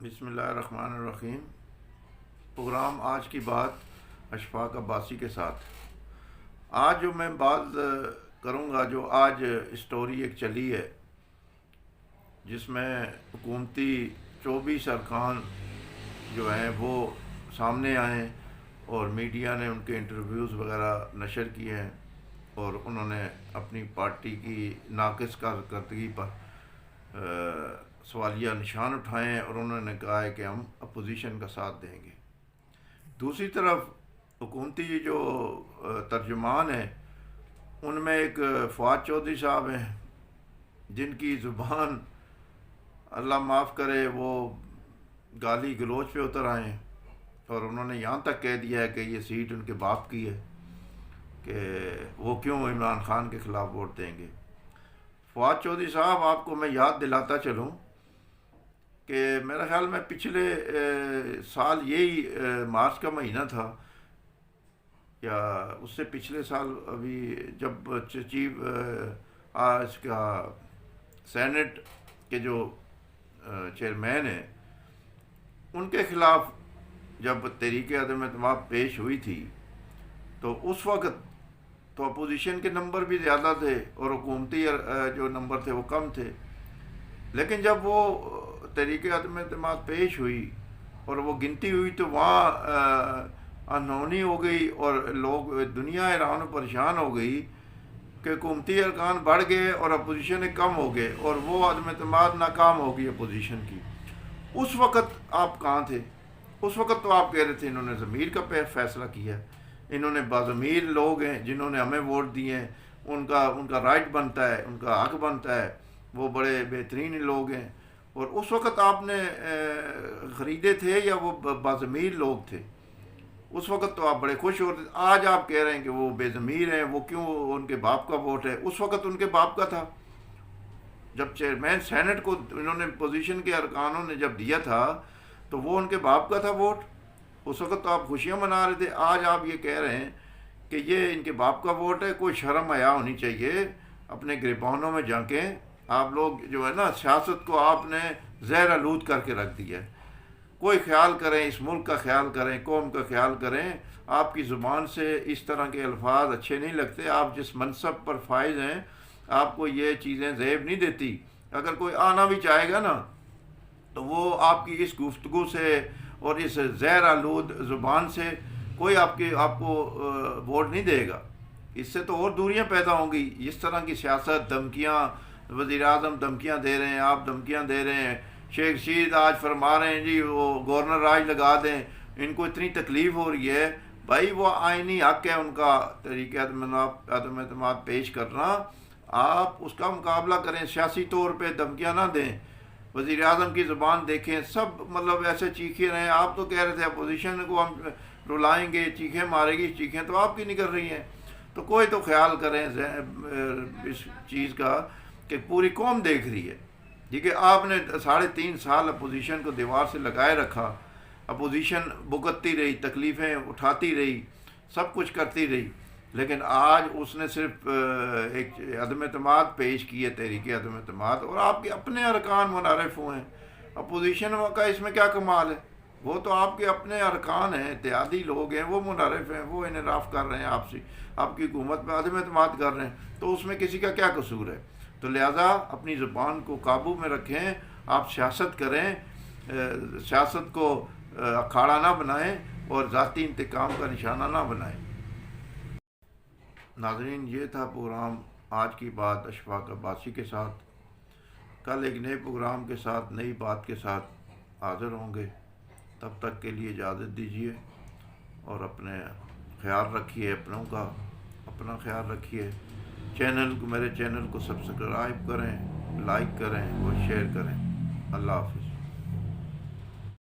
بسم اللہ الرحمن الرحیم۔ پروگرام آج کی بات اشفاق عباسی کے ساتھ۔ آج جو میں بات کروں گا، جو آج اسٹوری ایک چلی ہے جس میں حکومتی 24 ارکان جو ہیں وہ سامنے آئے اور میڈیا نے ان کے انٹرویوز وغیرہ نشر کیے ہیں اور انہوں نے اپنی پارٹی کی ناقص کارکردگی پر سوالیہ نشان اٹھائے ہیں اور انہوں نے کہا ہے کہ ہم اپوزیشن کا ساتھ دیں گے۔ دوسری طرف حکومتی جو ترجمان ہیں ان میں ایک فواد چودھری صاحب ہیں جن کی زبان اللہ معاف کرے وہ گالی گلوچ پہ اتر آئے ہیں اور انہوں نے یہاں تک کہہ دیا ہے کہ یہ سیٹ ان کے باپ کی ہے، کہ وہ کیوں عمران خان کے خلاف ووٹ دیں گے۔ فواد چودھری صاحب، آپ کو میں یاد دلاتا چلوں کہ میرا خیال میں پچھلے سال یہی مارچ کا مہینہ تھا یا اس سے پچھلے سال، ابھی جب چیف اس کا سینٹ کے جو چیئرمین ہیں ان کے خلاف جب تحریک عدم اعتماد پیش ہوئی تھی تو اس وقت تو اپوزیشن کے نمبر بھی زیادہ تھے اور حکومتی جو نمبر تھے وہ کم تھے، لیکن جب وہ تحریک عدم اعتماد پیش ہوئی اور وہ گنتی ہوئی تو وہاں انہونی ہو گئی اور لوگ، دنیا حیران و پریشان ہو گئی کہ حکومتی ارکان بڑھ گئے اور اپوزیشن کم ہو گئے اور وہ عدم اعتماد ناکام ہو گئی اپوزیشن کی۔ اس وقت آپ کہاں تھے؟ اس وقت تو آپ کہہ رہے تھے انہوں نے ضمیر کا فیصلہ کیا، انہوں نے باضمیر لوگ ہیں جنہوں نے ہمیں ووٹ دیے ہیں، ان کا رائٹ بنتا ہے، ان کا حق بنتا ہے، وہ بڑے بہترین لوگ ہیں۔ اور اس وقت آپ نے خریدے تھے یا وہ باضمیر لوگ تھے؟ اس وقت تو آپ بڑے خوش ہوتے تھے۔ آج آپ کہہ رہے ہیں کہ وہ بے ضمیر ہیں، وہ کیوں ان کے باپ کا ووٹ ہے؟ اس وقت ان کے باپ کا تھا جب چیئرمین سینٹ کو انہوں نے پوزیشن کے ارکانوں نے جب دیا تھا تو وہ ان کے باپ کا تھا ووٹ۔ اس وقت تو آپ خوشیاں منا رہے تھے، آج آپ یہ کہہ رہے ہیں کہ یہ ان کے باپ کا ووٹ ہے۔ کوئی شرم حیا ہونی چاہیے، اپنے گریبانوں میں جھانکیں۔ آپ لوگ جو ہے نا، سیاست کو آپ نے زہر آلود کر کے رکھ دیا ہے۔ کوئی خیال کریں، اس ملک کا خیال کریں، قوم کا خیال کریں۔ آپ کی زبان سے اس طرح کے الفاظ اچھے نہیں لگتے۔ آپ جس منصب پر فائز ہیں آپ کو یہ چیزیں زیب نہیں دیتی۔ اگر کوئی آنا بھی چاہے گا نا تو وہ آپ کی اس گفتگو سے اور اس زہر آلود زبان سے کوئی آپ کو ووٹ نہیں دے گا۔ اس سے تو اور دوریاں پیدا ہوں گی۔ اس طرح کی سیاست، دھمکیاں، وزیر اعظم دھمکیاں دے رہے ہیں، آپ دھمکیاں دے رہے ہیں، شیخ رشید آج فرما رہے ہیں جی وہ گورنر راج لگا دیں، ان کو اتنی تکلیف ہو رہی ہے۔ بھائی وہ آئینی حق ہے ان کا تحریک عدم اعتماد پیش کرنا، آپ اس کا مقابلہ کریں، سیاسی طور پہ دھمکیاں نہ دیں۔ وزیر اعظم کی زبان دیکھیں، سب مطلب ایسے چیخے رہے ہیں۔ آپ تو کہہ رہے تھے اپوزیشن کو ہم رلائیں گے، چیخیں مارے گی، چیخیں تو آپ کی نہیں کر رہی ہیں۔ تو کوئی تو خیال کریں اس چیز کا کہ پوری قوم دیکھ رہی ہے جی کہ آپ نے 3.5 سال اپوزیشن کو دیوار سے لگائے رکھا، اپوزیشن بھگتتی رہی، تکلیفیں اٹھاتی رہی، سب کچھ کرتی رہی، لیکن آج اس نے صرف ایک عدم اعتماد پیش کی ہے، تحریک عدم اعتماد، اور آپ کے اپنے ارکان منحرف ہوئے ہیں۔ اپوزیشن کا اس میں کیا کمال ہے؟ وہ تو آپ کے اپنے ارکان ہیں، اتحادی لوگ ہیں، وہ منحرف ہیں، وہ انحراف کر رہے ہیں، آپ کی حکومت پہ عدم اعتماد کر رہے ہیں، تو اس میں کسی کا کیا قصور ہے؟ تو لہٰذا اپنی زبان کو قابو میں رکھیں، آپ سیاست کریں، سیاست کو اکھاڑا نہ بنائیں اور ذاتی انتقام کا نشانہ نہ بنائیں۔ ناظرین، یہ تھا پروگرام آج کی بات اشفاق عباسی کے ساتھ۔ کل ایک نئے پروگرام کے ساتھ، نئی بات کے ساتھ حاضر ہوں گے۔ تب تک کے لیے اجازت دیجیے اور اپنے خیال رکھیے، اپنوں کا اپنا خیال رکھیے۔ میرے چینل کو سبسکرائب کریں، لائک کریں اور شیئر کریں۔ اللہ حافظ۔